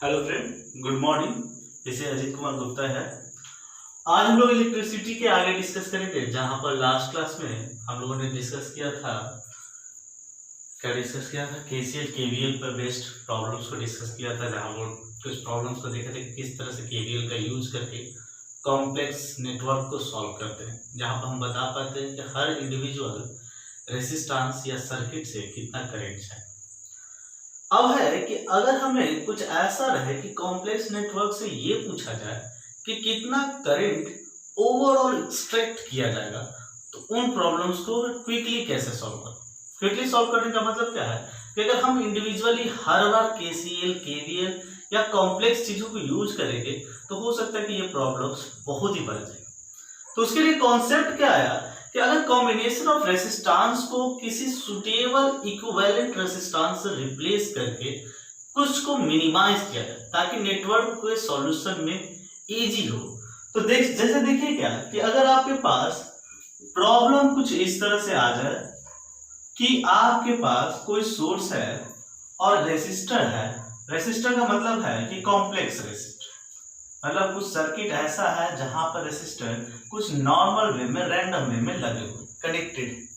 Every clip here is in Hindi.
Hello friend, good morning. जैसे अजीत कुमार गुप्ता है। आज हम लोग इलेक्ट्रिसिटी के आगे डिस्कस करेंगे, जहां पर लास्ट क्लास में हम लोगों ने डिस्कस किया था। क्या डिस्कस किया था? केसीएल केवीएल पर बेस्ड प्रॉब्लम्स को डिस्कस किया था, जहां हम लोग कुछ प्रॉब्लम्स को देखे थे कि किस तरह से केवीएल का यूज करके कॉम्प्लेक्स नेटवर्क को सॉल्व करते हैं, जहां पर हम बता पाते हैं कि हर इंडिविजुअल रेसिस्टेंस या सर्किट से कितना करंट है। अब है कि अगर हमें कुछ ऐसा रहे कि कॉम्प्लेक्स नेटवर्क से ये पूछा जाए कि कितना करंट ओवरऑल एक्सट्रैक्ट किया जाएगा, तो उन प्रॉब्लम्स को क्विकली कैसे सॉल्व करें। क्विकली सॉल्व करने का मतलब क्या है कि अगर हम इंडिविजुअली हर बार केसीएल केवीएल या कॉम्प्लेक्स चीजों को यूज करेंगे, तो हो सकता है कि ये प्रॉब्लम्स बहुत ही बढ़ जाएगी। तो उसके लिए कॉन्सेप्ट क्या आया कि अगर कॉम्बिनेशन ऑफ रेसिस्टेंस को किसी सुटेबल इक्विवेलेंट रेसिस्टेंस से रिप्लेस करके कुछ को मिनिमाइज किया जाए, ताकि नेटवर्क के सॉल्यूशन में इजी हो। तो जैसे देखिए क्या कि अगर आपके पास प्रॉब्लम कुछ इस तरह से आ जाए कि आपके पास कोई सोर्स है और रेसिस्टर है। रेसिस्टर का मतलब है कि कॉम्प्लेक्स रेसिस्टर, मतलब कुछ सर्किट ऐसा है जहां पर रेसिस्टर कुछ नॉर्मल वे में, रैंडम वे में लगे हुए कनेक्टेड है,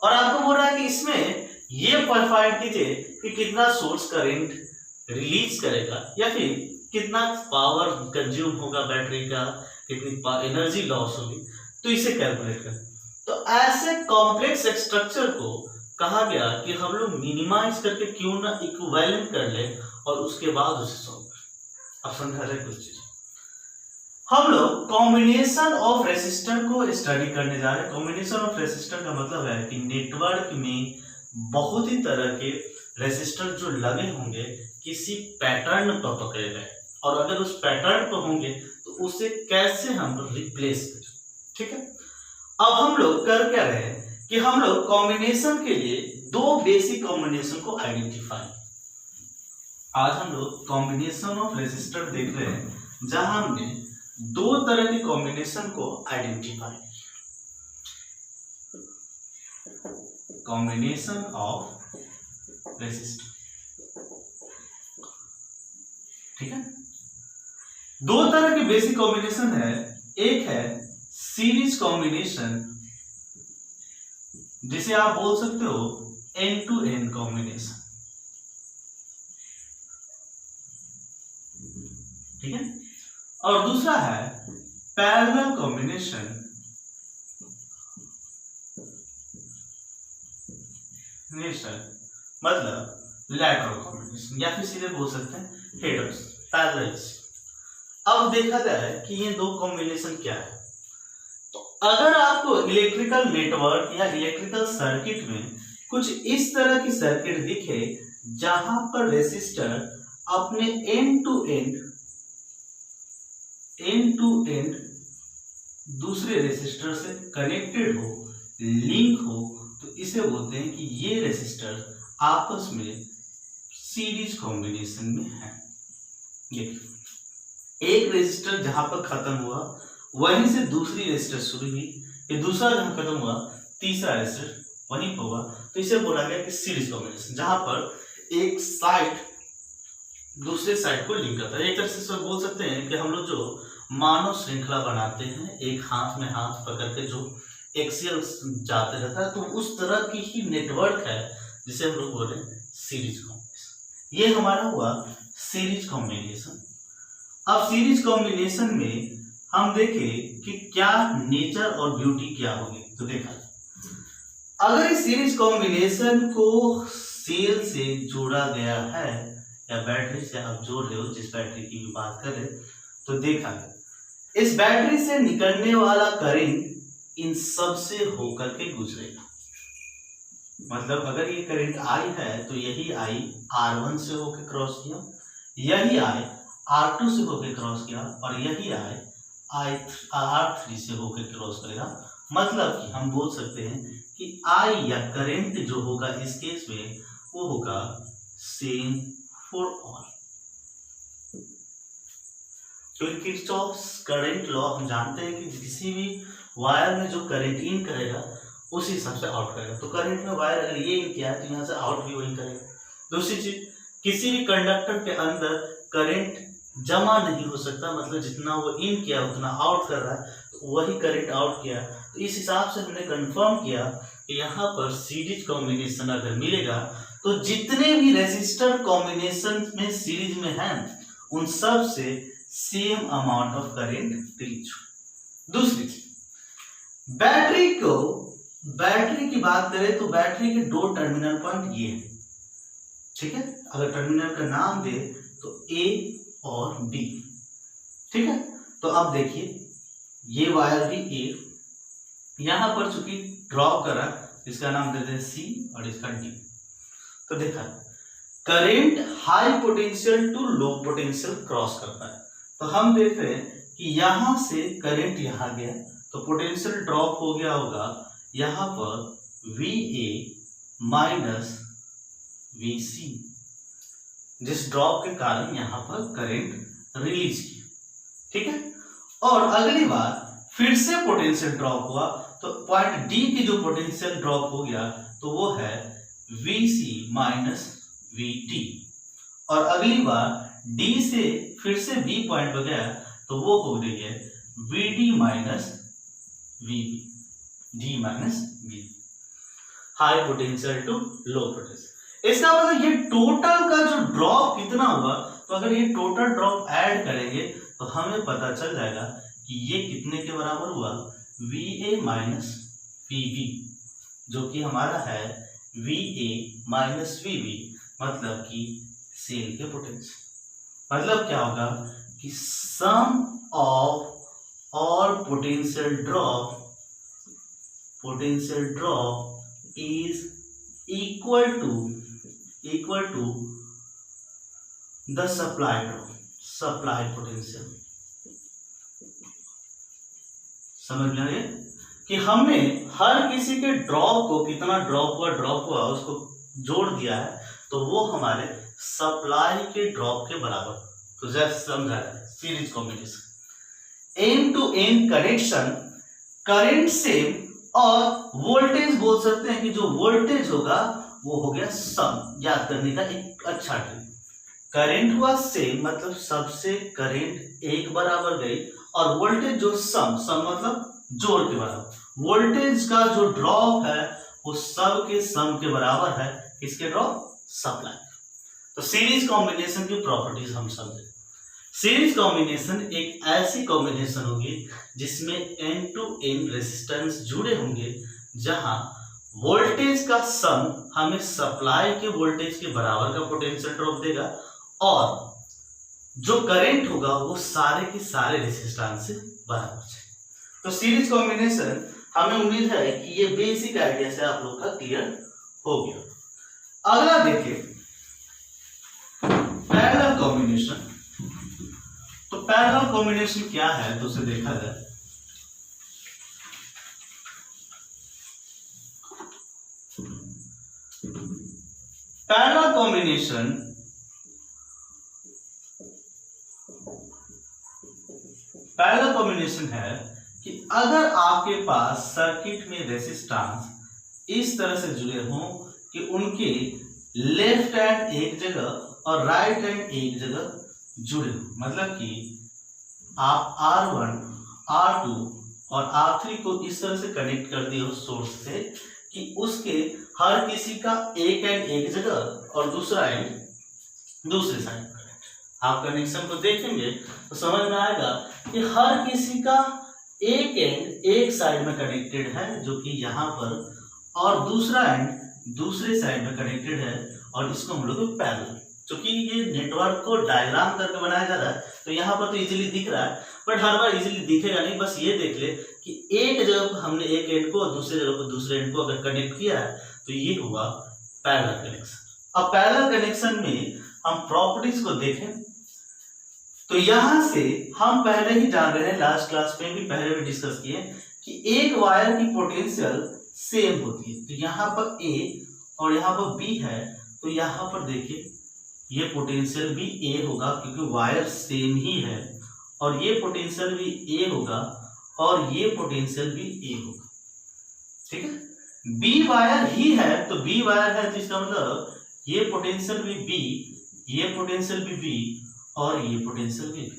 और आपको बोल रहा है कि इसमें ये फाइंड कीजिए कि कितना सोर्स करंट रिलीज करेगा या फिर कितना पावर कंज्यूम होगा बैटरी का, कितनी एनर्जी लॉस होगी, तो इसे कैलकुलेट करें। तो ऐसे कॉम्प्लेक्स स्ट्रक्चर को कहा गया कि हम लोग मिनिमाइज करके क्यों ना इक्विवेलेंट कर ले और उसके बाद उसे सॉल्व करें। अब समझा रहे कुछ चीज। हम लोग कॉम्बिनेशन ऑफ रेसिस्टर को स्टडी करने जा रहे हैं। कॉम्बिनेशन ऑफ रेसिस्टर का मतलब है कि नेटवर्क में बहुत ही तरह के रेसिस्टर जो लगे होंगे किसी पैटर्न पर पकड़े गए, और अगर उस पैटर्न पर होंगे तो उसे कैसे हम रिप्लेस करें। ठीक है, अब हम लोग कर क्या रहे हैं कि हम लोग कॉम्बिनेशन के लिए दो बेसिक कॉम्बिनेशन को आइडेंटिफाई। आज हम लोग कॉम्बिनेशन ऑफ रेसिस्टर देख रहे हैं, जहां हमने दो तरह के कॉम्बिनेशन को आइडेंटिफाई। कॉम्बिनेशन ऑफ रेसिस्टर, ठीक है। दो तरह के बेसिक कॉम्बिनेशन है। एक है सीरीज कॉम्बिनेशन, जिसे आप बोल सकते हो एन टू एन कॉम्बिनेशन, ठीक है। और दूसरा है पैरेलल कॉम्बिनेशन, मतलब लैटरल कॉम्बिनेशन, या फिर सीधे बोल सकते हैं हेडर्स, पैरेलल्स। अब देखा जाए कि ये दो कॉम्बिनेशन क्या है। तो अगर आपको इलेक्ट्रिकल नेटवर्क या इलेक्ट्रिकल सर्किट में कुछ इस तरह की सर्किट दिखे जहां पर रेसिस्टर अपने एंड टू एंड दूसरे रेसिस्टर से कनेक्टेड हो, लिंक हो, तो इसे बोलते हैं कि ये रेसिस्टर आपस में सीरीज कॉम्बिनेशन में है। एक रेसिस्टर जहां पर खत्म हुआ वहीं से दूसरी रेसिस्टर शुरू हुई, ये दूसरा जहां खत्म हुआ तीसरा रेसिस्टर वहीं पर हुआ, तो इसे बोला गया कि सीरीज कॉम्बिनेशन, जहां पर एक साइड दूसरे साइड को लिंक करता है। एक तरह से बोल सकते हैं कि हम लोग जो मानव श्रृंखला बनाते हैं, एक हाथ में हाथ पकड़ के जो एक्सियल जाते रहता है, तो उस तरह की ही नेटवर्क है जिसे हम लोग बोल रहे हैं सीरीज कॉम्बिनेशन। ये हमारा हुआ सीरीज कॉम्बिनेशन। अब सीरीज कॉम्बिनेशन में हम देखें कि क्या नेचर और ब्यूटी क्या होगी। तो देखा, अगर इस सीरीज कॉम्बिनेशन को सेल से जोड़ा गया है या बैटरी से आप जोड़ रहे हो, जिस बैटरी की भी बात करें, तो देखा इस बैटरी से निकलने वाला करंट इन सब से होकर के गुजरेगा। मतलब अगर ये करंट आई है तो यही आई R1 से होकर क्रॉस किया, यही आई R2 से होकर क्रॉस किया, और यही आई R3 से होकर क्रॉस करेगा। मतलब कि हम बोल सकते हैं कि आई या करंट जो होगा इस केस में वो होगा सेम फॉर ऑल। क्योंकि किरचॉफ्स करंट लॉ हम जानते हैं कि किसी भी वायर में जो करंट इन करेगा उसी हिसाब से आउट करेगा। तो करंट में वायर अगर ये इन किया है तो यहाँ से आउट भी वही करेगा। दूसरी चीज, किसी भी कंडक्टर के अंदर करंट जमा नहीं हो सकता, मतलब जितना वो इन किया उतना आउट कर रहा है, तो वही करंट आउट किया। तो इस हिसाब से हमने कंफर्म किया कि यहाँ पर सीरीज कॉम्बिनेशन अगर मिलेगा तो जितने भी रेसिस्टर कॉम्बिनेशन में सीरीज में हैं उन सब से same amount of current release हो। दूसरी चीज, बैटरी की बात करें तो बैटरी के दो टर्मिनल पॉइंट ये है, ठीक है। अगर टर्मिनल का नाम दे तो ए और बी, ठीक है। तो अब देखिए ये वायर भी ए, यहां पर चूंकि ड्रॉप करा, इसका नाम देते हैं सी और इसका डी। तो देखा current high potential to low potential cross करता है, तो हम देख रहे हैं कि यहां से करंट यहां गया तो पोटेंशियल ड्रॉप हो गया होगा यहां पर VA माइनस VC, जिस ड्रॉप के कारण यहां पर करंट रिलीज किया, ठीक है। और अगली बार फिर से पोटेंशियल ड्रॉप हुआ तो पॉइंट डी की जो पोटेंशियल ड्रॉप हो गया तो वो है VC माइनस VT, और अगली बार डी से फिर से बी पॉइंट पर गया तो वो हो गई है VD minus VB, D minus B, high potential to low potential. इसका मतलब ये टोटल का जो ड्रॉप कितना हुआ, तो अगर ये टोटल ड्रॉप ऐड करेंगे तो हमें पता चल जाएगा कि ये कितने के बराबर हुआ, VA माइनस VB, जो कि हमारा है VA माइनस VB, मतलब कि सेल के पोटेंशियल। मतलब क्या होगा कि sum of all potential drop is equal to the supply potential। समझ में आ गया कि हमने हर किसी के ड्रॉप को, कितना ड्रॉप हुआ उसको जोड़ दिया है, तो वो हमारे सप्लाई के ड्रॉप के बराबर। तो जैसे समझा है series combination, end to end connection, current same और वोल्टेज बोल सकते हैं कि जो वोल्टेज होगा वो हो गया सम। याद करने का एक अच्छा ट्रिक, करंट हुआ सेम मतलब सबसे करंट एक बराबर गई, और वोल्टेज जो सम मतलब जोड़ के बराबर, वोल्टेज का जो ड्रॉप है वो सब के सम के बराबर है। किसके ड्रॉप? सप्लाई। तो सीरीज कॉम्बिनेशन की प्रॉपर्टीज हम समझे। सीरीज कॉम्बिनेशन एक ऐसी कॉम्बिनेशन होगी जिसमें एन टू एन रेजिस्टेंस जुड़े होंगे, जहां वोल्टेज का सम हमें सप्लाई के वोल्टेज के बराबर का पोटेंशियल ड्रॉप देगा, और जो करंट होगा वो सारे के सारे रेजिस्टेंस से बराबर है। तो सीरीज कॉम्बिनेशन हमें उम्मीद है कि ये बेसिक आइडिया से आप लोग का क्लियर हो गया। अगला देखिए पैरेलल कॉम्बिनेशन। तो पैरेलल कॉम्बिनेशन क्या है तो उसे देखा जाए। पैरेलल कॉम्बिनेशन है कि अगर आपके पास सर्किट में रेजिस्टेंस इस तरह से जुड़े हों कि उनके लेफ्ट हैंड एक जगह और राइट हैंड एक जगह जुड़े हो, मतलब कि आप R1, R2 और R3 को इस तरह से कनेक्ट कर दिए हो सोर्स से कि उसके हर किसी का एक एंड एक जगह और दूसरा एंड दूसरे साइड पर कनेक्ट। आप कनेक्शन को देखेंगे तो समझ में आएगा कि हर किसी का एक एंड एक साइड में कनेक्टेड है जो कि यहाँ पर, और दूसरा एंड दूसरे साइड में कनेक्टेड है, और इसको हम लोग पैरेलल। क्योंकि ये नेटवर्क को डायग्राम करके बनाया जा रहा है तो यहाँ पर तो इजीली दिख रहा है, बट हर बार इजीली दिखेगा नहीं। बस ये देख ले कि एक जगह पर हमने एक एंड को और दूसरे जगह पर दूसरे एंड को अगर कनेक्ट किया है तो ये हुआ पैरेलल कनेक्शन। अब पैरेलल कनेक्शन में हम प्रॉपर्टीज को देखें तो यहां से हम पहले ही जान रहे हैं, लास्ट क्लास में भी पहले भी डिस्कस किए कि एक वायर की पोटेंशियल सेम होती है। तो यहाँ पर A और यहाँ पर B है, तो यहाँ पर देखिए ये पोटेंशियल भी A होगा क्योंकि वायर सेम ही है, और ये पोटेंशियल भी A होगा और ये पोटेंशियल भी A होगा, ठीक है। B वायर ही है तो B वायर है तो इसका मतलब ये पोटेंशियल भी B, ये पोटेंशियल भी B और ये पोटेंशियल भी।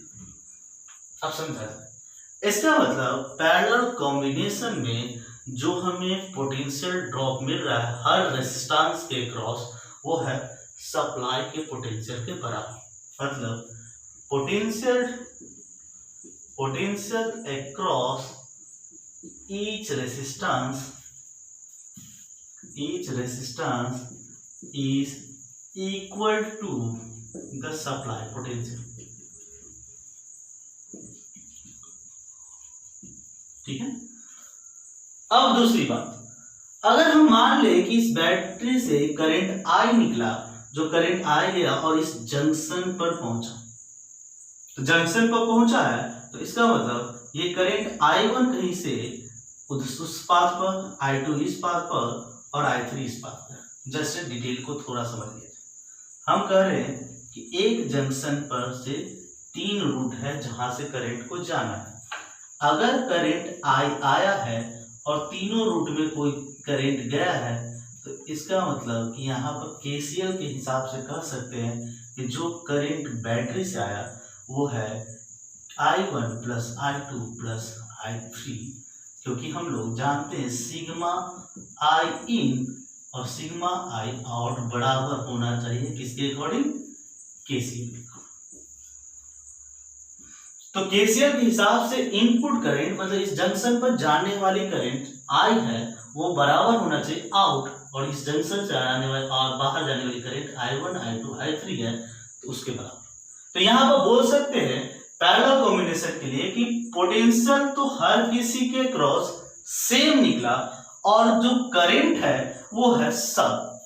अब समझा, इसका मतलब पैरेलल कॉम्बिनेशन में जो हमें पोटेंशियल ड्रॉप मिल रहा है हर रेजिस्टेंस के क्रॉस, वो है सप्लाई के पोटेंशियल के बराबर। मतलब potential across each resistance is equal to the supply potential। ठीक है। अब दूसरी बात, अगर हम मान ले कि इस बैटरी से करंट I निकला, जो करंट I गया और इस जंक्शन पर पहुंचा, तो जंक्शन पर पहुंचा है तो इसका मतलब ये करंट I1 कहीं से उस पाथ पर, I2 इस पाथ पर और I3 इस पाथ पर। जस्ट डिटेल को थोड़ा समझ लीजिए। हम कह रहे हैं कि एक जंक्शन पर से 3 रूट है जहां से करंट को जाना है। अगर करंट I आया है और तीनों रूट में कोई करंट गया है, तो इसका मतलब कि यहाँ पर KCL के हिसाब से कह सकते हैं कि जो करंट बैटरी से आया वो है I1 plus I2 plus I3, क्योंकि हम लोग जानते हैं सिग्मा I इन और सिग्मा I आउट बराबर होना चाहिए किसके अकॉर्डिंग, KCL। तो KCL के हिसाब से इनपुट करंट मतलब इस जंक्शन पर जाने वाली करंट I है वो बराबर होना चाहिए आउट, और इस जंक्शन से आने वाली और बाहर जाने वाली करंट I1 I2 I3 है तो उसके बराबर। तो यहाँ पर बोल सकते हैं पैरेलल कॉम्बिनेशन के लिए कि पोटेंशियल तो हर किसी के क्रॉस सेम निकला और जो करंट है वो है सब,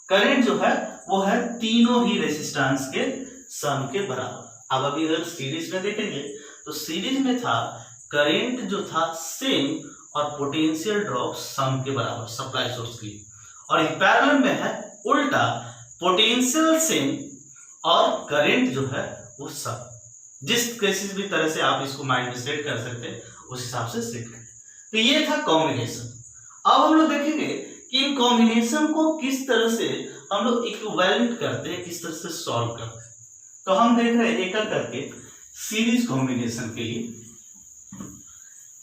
करंट जो है वो है तीनों ही रेजिस्टेंस के सम के बराबर। अब अभी अगर सीरीज में देखेंगे तो सीरीज में था करंट जो था सेम और पोटेंशियल ड्रॉप सम के बराबर सप्लाई सोर्स की, और पैरेलल में है उल्टा, पोटेंशियल सेम और करंट जो है वो सम। जिस किसी भी तरह से आप इसको माइंड में सेट कर सकते हैं उस हिसाब से सेट करें। तो ये था कॉम्बिनेशन। अब हम लोग देखेंगे कि इन कॉम्बिनेशन को किस तरह से हम लोग इक्विवेलेंट करते हैं, किस तरह से सॉल्व करते हैं। तो हम देख रहे हैं एक करके सीरीज कॉम्बिनेशन के लिए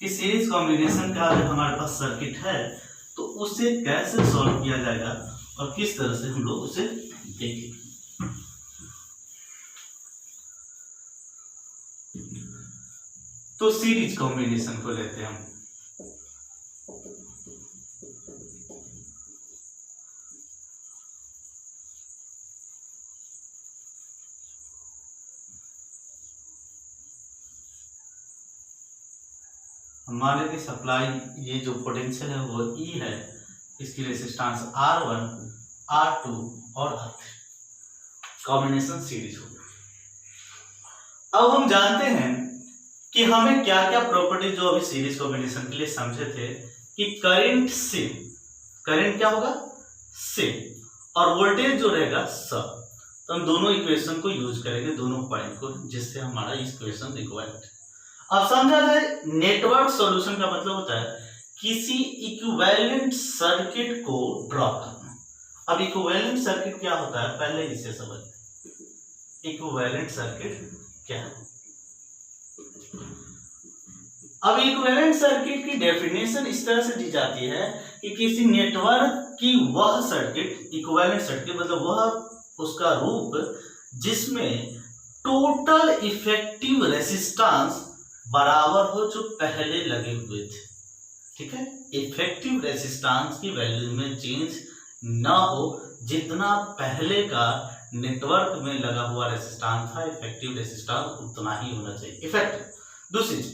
कि सीरीज कॉम्बिनेशन का अगर हमारे पास सर्किट है तो उसे कैसे सॉल्व किया जाएगा और किस तरह से हम लोग उसे देखेंगे। तो सीरीज कॉम्बिनेशन को लेते हैं हम। मान लेते सप्लाई ये जो पोटेंशियल है वो E है, इसकी रेजिस्टेंस R1 R2 और R3, कॉम्बिनेशन सीरीज होगा। अब हम जानते हैं कि हमें क्या क्या प्रॉपर्टी जो अभी सीरीज कॉम्बिनेशन के लिए समझे थे कि करंट सेम, करंट क्या होगा सेम, और वोल्टेज जो रहेगा सब। तो हम दोनों इक्वेशन को यूज करेंगे, दोनों पॉइंट को, जिससे हमारा इक्वेशन इक्विवेलेंट। अब समझा जाए नेटवर्क सॉल्यूशन का मतलब होता है किसी इक्विवेलेंट सर्किट को ड्रॉ करना। अब इक्विवेलेंट सर्किट क्या होता है पहले इसे समझते। इक्विवेलेंट सर्किट क्या है? अब इक्विवेलेंट सर्किट की डेफिनेशन इस तरह से दी जाती है कि किसी नेटवर्क की वह सर्किट, इक्विवेलेंट सर्किट मतलब वह उसका रूप जिसमें टोटल इफेक्टिव रेजिस्टेंस बराबर हो जो पहले लगे हुए थे। ठीक है, इफेक्टिव रेजिस्टेंस की वैल्यू में चेंज ना हो, जितना पहले का नेटवर्क में लगा हुआ रेजिस्टेंस था इफेक्टिव रेजिस्टेंस उतना ही होना चाहिए इफेक्टिव। दूसरी चीज,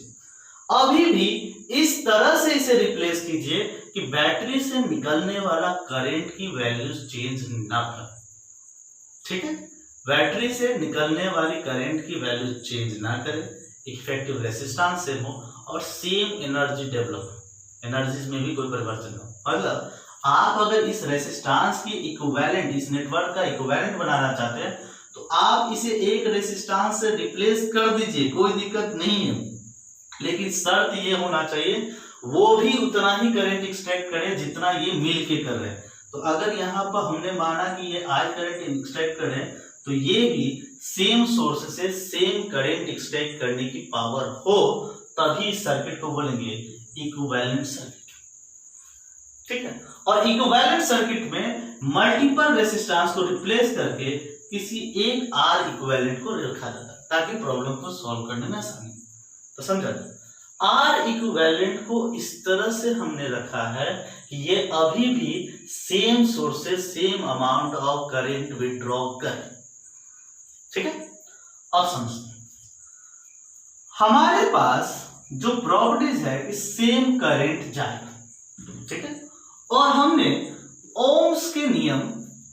अभी भी इस तरह से इसे रिप्लेस कीजिए कि बैटरी से निकलने वाला करंट की वैल्यूज चेंज ना करे। ठीक है, बैटरी से निकलने वाली करंट की वैल्यू चेंज ना करे, इफेक्टिव रेजिस्टेंस सेम हो और सेम एनर्जी डेवलप, एनर्जीज में भी कोई परिवर्तन हो। मतलब आप अगर इस रेजिस्टेंस की इक्विवेलेंट, इस नेटवर्क का इक्विवेलेंट बनाना चाहते हैं तो आप इसे एक रेजिस्टेंस से रिप्लेस कर दीजिए, कोई दिक्कत नहीं है, लेकिन शर्त ये होना चाहिए वो भी उतना ही करंट एक्सट्रैक्ट करे जितना ये मिल के कर रहे हैं। तो अगर यहाँ पर हमने माना कि ये I करंट एक्सट्रैक्ट करें तो ये भी सेम सोर्स से सेम करंट एक्सट्रैक्ट करने की पावर हो तभी इस सर्किट को बोलेंगे इक्विवेलेंट सर्किट। ठीक है, और इक्विवेलेंट सर्किट में मल्टीपल रेजिस्टेंस को रिप्लेस करके किसी एक आर इक्विवेलेंट को रखा जाता है ताकि प्रॉब्लम को सॉल्व करने में आसानी। तो समझा, आर इक्विवेलेंट को इस तरह से हमने रखा है कि ये अभी भी सेम सोर्स से same amount of current withdraw करे। ठीक है, अब समझते हैं, हमारे पास जो प्रॉपर्टीज है कि सेम करंट जाएगा। ठीक है, और हमने ओम्स के नियम,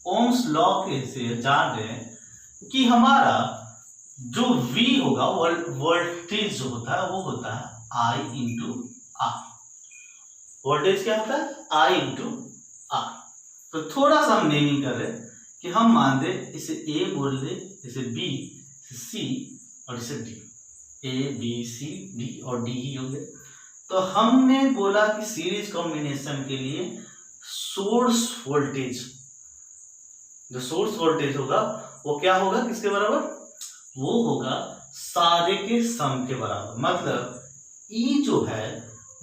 ओम्स लॉ के से जान रहे हैं कि हमारा जो V होगा, वोल्टेज जो होता है वो होता है I इंटू आर। वोल्टेज क्या होता है? I into R. तो थोड़ा सा हम नेमिंग कर रहे हैं कि हम मान दे इसे A बोल दे, इसे B, इसे C और इसे D। A B C D और D ही हो गए। तो हमने बोला कि सीरीज कॉम्बिनेशन के लिए सोर्स वोल्टेज, जो सोर्स वोल्टेज होगा वो क्या होगा, किसके बराबर? वो होगा सारे के सम के बराबर। मतलब E जो है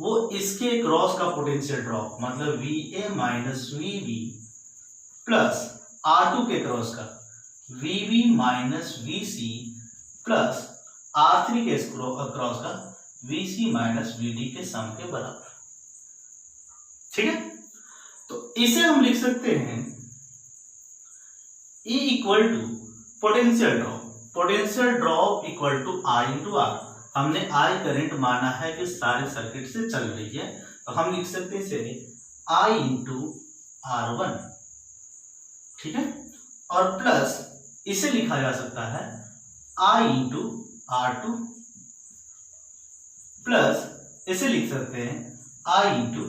वो इसके क्रॉस का पोटेंशियल ड्रॉप, मतलब VA minus VB plus R2 के क्रॉस का VB minus VC plus R3 के क्रॉस का VC माइनस VD के सम के बराबर। ठीक है, तो इसे हम लिख सकते हैं E equal to potential drop, potential drop equal to I into R. हमने I करंट माना है कि सारे सर्किट से चल रही है, तो हम लिख सकते हैं इसे I इंटू R1। ठीक है, और प्लस इसे लिखा जा सकता है I इंटू R2 प्लस इसे लिख सकते हैं I इंटू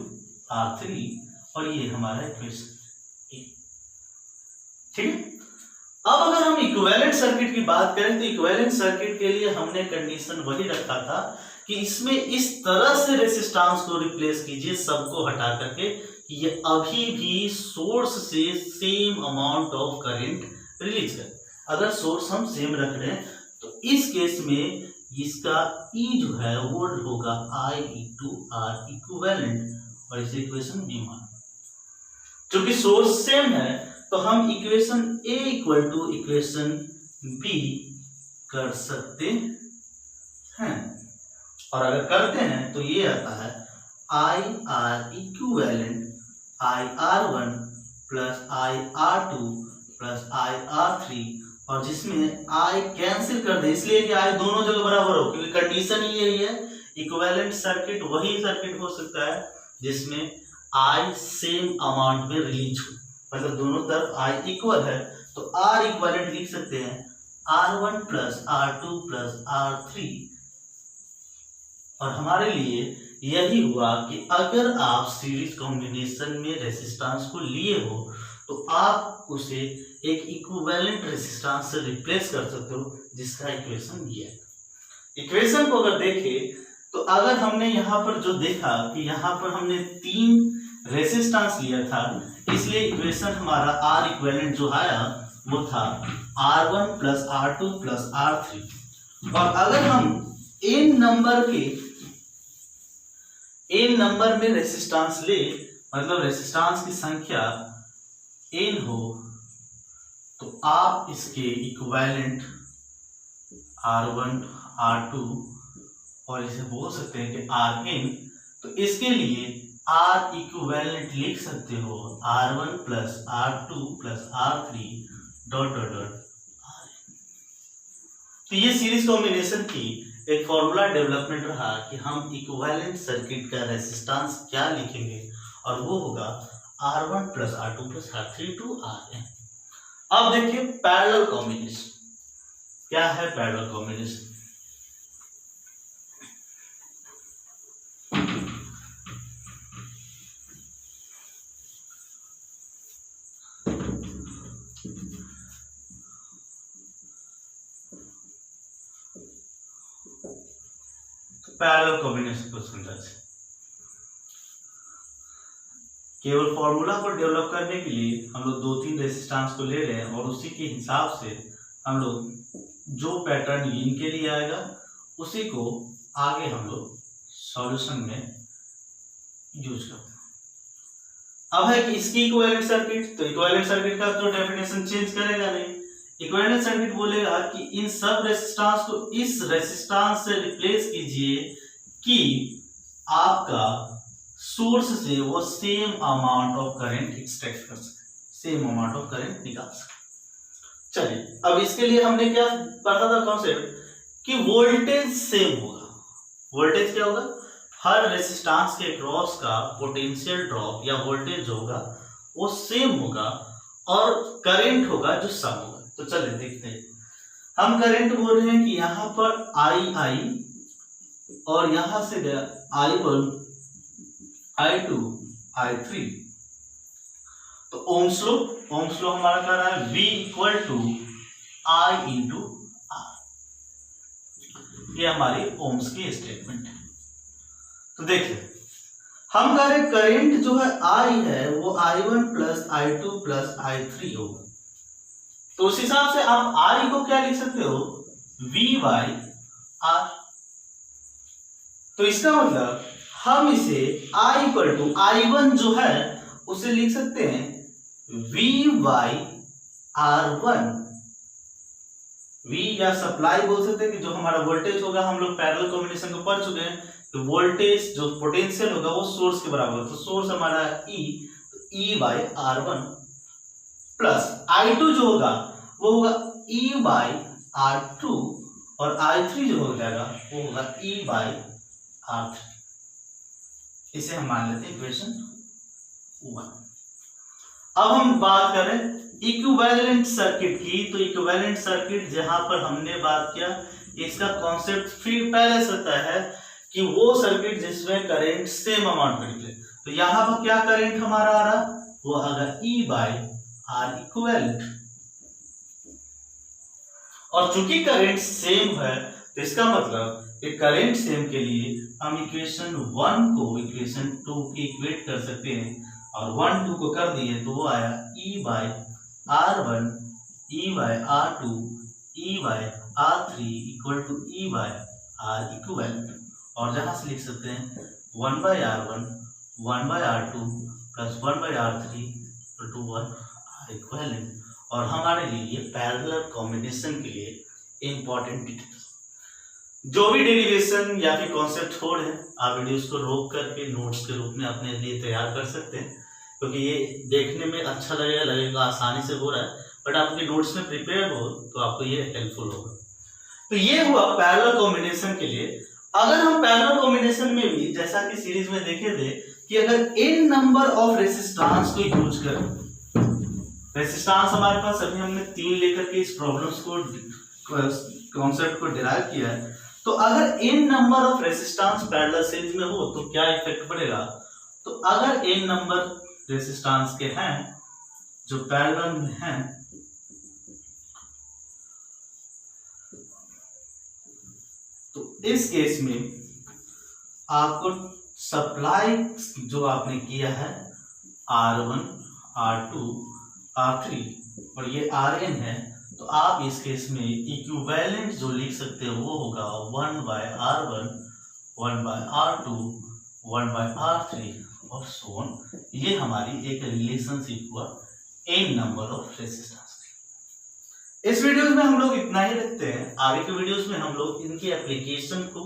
R3, और ये हमारा इक्वेशन। ठीक है, अब अगर हम इक्विवेलेंट सर्किट की बात करें तो इक्विवेलेंट सर्किट के लिए हमने कंडीशन वही रखा था कि इसमें इस तरह से रेजिस्टेंस को रिप्लेस कीजिए, सबको हटा करके, ये अभी भी सोर्स से same amount of current release करे। अगर सोर्स हम सेम रख रहे हैं तो इस केस में इसका E जो है वो होगा I इंटू आर इक्विवेलेंट, और इसे इक्वेशन बी मान। क्योंकि सोर्स सेम है तो हम equation A equal to equation B कर सकते हैं, और अगर करते हैं तो ये आता है I R equivalent I R1 plus I R2 plus I R3, और जिसमें I कैंसिल कर दे इसलिए कि I दोनों जगह बराबर हो, क्योंकि कंडीशन ही यही है। इक्विवेलेंट सर्किट वही सर्किट हो सकता है जिसमें I सेम अमाउंट में रिलीज हो, मतलब दोनों तरफ I इक्वल है, तो R इक्विवेलेंट लिख सकते हैं R1 plus R2 plus R3। और हमारे लिए यही हुआ कि अगर आप सीरीज कॉम्बिनेशन में रेजिस्टेंस को लिए हो तो आप उसे एक इक्विवेलेंट रेजिस्टेंस से रिप्लेस कर सकते हो, जिसका इक्वेशन ये है। इक्वेशन को अगर देखें तो अगर हमने यहाँ पर जो देखा कि यहाँ पर हमने 3 रेजिस्टेंस लिया था, इसलिए इक्वेशन हमारा R इक्विवेलेंट जो आया वो था R1 plus R2 plus R3। और अगर हम n नंबर में रेजिस्टेंस ले, मतलब रेजिस्टेंस की संख्या n हो, तो आप इसके इक्विवेलेंट R1 R2 और इसे बोल सकते हैं कि Rn, तो इसके लिए R इक्विवेलेंट लिख सकते हो R1 plus R2 plus R3 dot dot dot Rn। तो ये सीरीज कॉम्बिनेशन की एक फॉर्मूला डेवलपमेंट रहा कि हम इक्विवेलेंट सर्किट का रेजिस्टेंस क्या लिखेंगे, और वो होगा R1 plus R2 plus R3 to Rn। अब देखिए पैरेलल कॉम्बिनेशन क्या है। पैरेलल कॉम्बिनेशन पैरेलल कॉम्बिनेशन को समझा, केवल फॉर्मूला को डेवलप करने के लिए हम लोग 2-3 रेजिस्टेंस को ले रहे हैं और उसी के हिसाब से हम लोग जो पैटर्न इनके लिए आएगा उसी को आगे हम लोग सॉल्यूशन में यूज करते हैं। अब है कि इसकी इक्विवेलेंट सर्किट, तो इक्विवेलेंट सर्किट का तो डेफिनेशन चेंज करेगा नहीं। इक्विवेलेंट सर्किट बोलेगा कि इन सब रेजिस्टेंस को इस रेजिस्टेंस से रिप्लेस कीजिए कि आपका सोर्स से वो same amount of current extract कर सके, सेम अमाउंट ऑफ करंट निकाल सके। चलिए अब इसके लिए हमने क्या पढ़ा था कॉन्सेप्ट कि वोल्टेज सेम होगा। वोल्टेज क्या होगा? हर रेजिस्टेंस के क्रॉस का पोटेंशियल ड्रॉप या वोल्टेज होगा वो सेम होगा और करंट होगा जो सम होगा। तो चलिए देखते हैं। हम करंट बोल रहे हैं कि यहां पर I और यहां से गया I1, I2, I3। तो ओम्स लॉ हमारा कह रहा है V equal to I into R। ये हमारी ओम्स की स्टेटमेंट है। तो देखिए हम कह रहे करंट जो है I है वो I1 plus I2 plus I3 होगा। तो उस हिसाब से आप I को क्या लिख सकते हो? V by R। तो इसका मतलब हम इसे I इक्वल टू I1 जो है उसे लिख सकते हैं V बाई R1। V या सप्लाई बोल सकते हैं कि जो हमारा वोल्टेज होगा, हम लोग पैरेलल कॉम्बिनेशन को पढ़ चुके हैं, तो वोल्टेज जो पोटेंशियल होगा वो सोर्स के बराबर होगा। तो सोर्स हमारा E, तो E by R1 plus I2 जो होगा वो होगा E बाई R2 और I3 जो हो जाएगा वो होगा E बाई R3। इसे हम मान लेते हैं इक्वेशन 1। अब हम बात करें इक्विवेलेंट सर्किट की। तो इक्विवेलेंट सर्किट जहां पर हमने बात किया, इसका कॉन्सेप्ट फिर पहले से होता है कि वो सर्किट जिसमें करंट सेम अमाउंट में निकले। तो यहां पर क्या करंट हमारा आ रहा, वो आएगा E बाई R इक्विवेलेंट। और चूंकि करंट सेम है तो इसका मतलब कि करंट सेम के लिए हम इक्वेशन 1 को इक्वेशन 2 की इक्वेट कर सकते हैं और 1 2 को कर दिए तो वो आया E by R1 E by R2 E by R3 equal to E by R equivalent. और जहां से लिख सकते हैं 1 by R1 1 by R2 plus 1 by R3 equal to 1 R equivalent. और हमारे लिए ये पैरेलल कॉम्बिनेशन के लिए इंपॉर्टेंट डिटेल्स, जो भी डेरिवेशन या फिर कॉन्सेप्ट छोड़ है, आप वीडियोस को रोक करके नोट्स के रूप में अपने लिए तैयार कर सकते हैं, क्योंकि ये देखने में अच्छा लगेगा आसानी से हो रहा है, बट आपके नोट्स में प्रिपेयर हो तो आपको ये हेल्पफुल होगा। तो ये हुआ पैरेलल कॉम्बिनेशन के लिए। अगर हम पैरेलल कॉम्बिनेशन में भी जैसा कि सीरीज में देखे थे कि अगर n नंबर ऑफ रेजिस्टेंस को यूज करें, रेजिस्टेंस हमारे पास अभी हमने 3 लेकर के इस प्रॉब्लम्स को कॉन्सेप्ट को डिराइव किया है, तो अगर n number of resistance parallel series में हो तो क्या इफेक्ट पड़ेगा। तो अगर n नंबर रेजिस्टेंस के हैं जो पैरेलल में हैं, तो इस केस में आपको सप्लाई जो आपने किया है R1 R2 R3 और ये Rn है, तो आप इस केस में इक्विवेलेंट जो लिख सकते हो वो होगा 1 bye R1 1 bye R2 1 bye R3 और सो ऑन। ये हमारी एक रिलेशनशिप हुआ n नंबर ऑफ रेजिस्टेंस। इस वीडियोस में हम लोग इतना ही रखते हैं। आगे के वीडियोस में हम लोग इनकी एप्लीकेशन को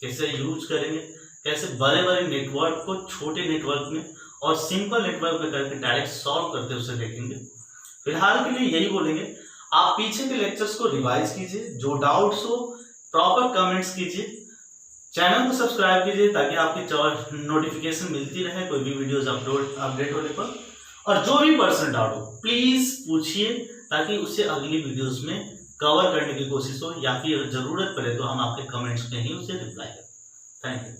कैसे यूज करेंगे, कैसे बड़े बड़े नेटवर्क को छोटे नेटवर्क में और सिंपल नेटवर्क में करके डायरेक्ट सॉल्व करते उसे देखेंगे। फिलहाल के लिए यही बोलेंगे, आप पीछे के लेक्चर्स को रिवाइज कीजिए, जो डाउट्स हो प्रॉपर कमेंट्स कीजिए, चैनल को सब्सक्राइब कीजिए ताकि आपकी नोटिफिकेशन मिलती रहे कोई भी वीडियोस अपडेट होने पर। और जो भी पर्सन डाउट हो प्लीज पूछिए ताकि उसे अगली वीडियोस में कवर करने की कोशिश हो, या फिर जरूरत पड़े तो हम आपके कमेंट्स में ही उसे रिप्लाई करें। Thank you.